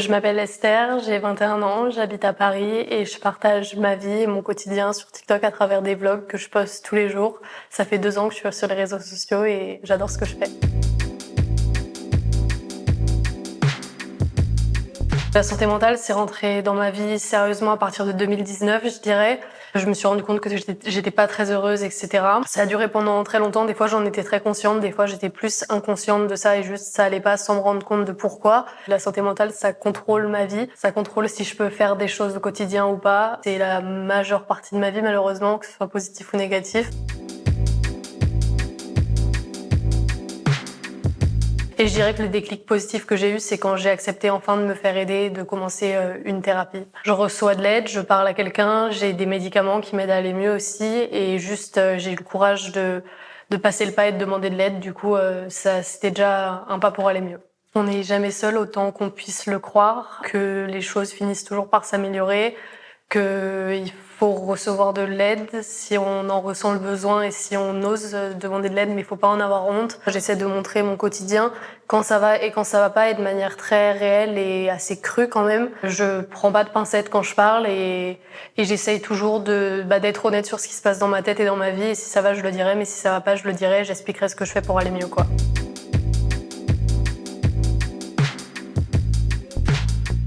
Je m'appelle Esther, j'ai 21 ans, j'habite à Paris et je partage ma vie et mon quotidien sur TikTok à travers des vlogs que je poste tous les jours. Ça fait 2 ans que je suis sur les réseaux sociaux et j'adore ce que je fais. La santé mentale, c'est rentré dans ma vie sérieusement à partir de 2019, je dirais. Je me suis rendu compte que j'étais pas très heureuse, etc. Ça a duré pendant très longtemps. Des fois, j'en étais très consciente. Des fois, j'étais plus inconsciente de ça et juste ça allait pas sans me rendre compte de pourquoi. La santé mentale, ça contrôle ma vie. Ça contrôle si je peux faire des choses au quotidien ou pas. C'est la majeure partie de ma vie, malheureusement, que ce soit positif ou négatif. Et je dirais que le déclic positif que j'ai eu, c'est quand j'ai accepté enfin de me faire aider, de commencer une thérapie. Je reçois de l'aide, je parle à quelqu'un, j'ai des médicaments qui m'aident à aller mieux aussi, et juste j'ai eu le courage de passer le pas et de demander de l'aide. Du coup, ça c'était déjà un pas pour aller mieux. On n'est jamais seul autant qu'on puisse le croire, que les choses finissent toujours par s'améliorer, qu'il faut recevoir de l'aide si on en ressent le besoin et si on ose demander de l'aide, mais il faut pas en avoir honte. J'essaie de montrer mon quotidien, quand ça va et quand ça va pas, et de manière très réelle et assez crue quand même. Je prends pas de pincettes quand je parle et j'essaye toujours d'être honnête sur ce qui se passe dans ma tête et dans ma vie. Et si ça va, je le dirai, mais si ça va pas, je le dirai. J'expliquerai ce que je fais pour aller mieux, quoi.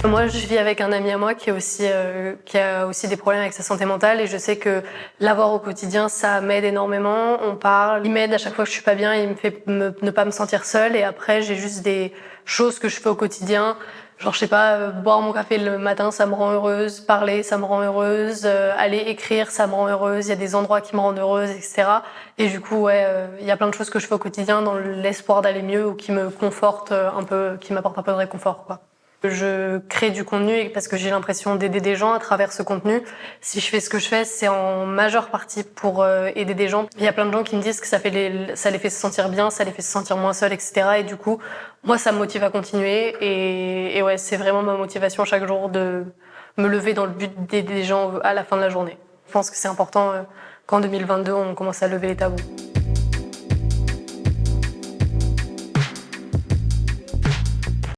Moi, je vis avec un ami à moi qui a aussi des problèmes avec sa santé mentale, et je sais que l'avoir au quotidien, ça m'aide énormément. On parle, il m'aide à chaque fois que je suis pas bien, il me fait ne pas me sentir seule. Et après, j'ai juste des choses que je fais au quotidien. Genre, je sais pas, boire mon café le matin, ça me rend heureuse. Parler, ça me rend heureuse. Aller écrire, ça me rend heureuse. Il y a des endroits qui me rendent heureuse, etc. Et du coup, il y a plein de choses que je fais au quotidien dans l'espoir d'aller mieux ou qui me confortent un peu, qui m'apportent un peu de réconfort, quoi. Je crée du contenu parce que j'ai l'impression d'aider des gens à travers ce contenu. Si je fais ce que je fais, c'est en majeure partie pour aider des gens. Il y a plein de gens qui me disent que ça les fait se sentir bien, ça les fait se sentir moins seuls, etc. Et du coup, moi, ça me motive à continuer. Et ouais, c'est vraiment ma motivation chaque jour de me lever dans le but d'aider des gens à la fin de la journée. Je pense que c'est important qu'en 2022, on commence à lever les tabous.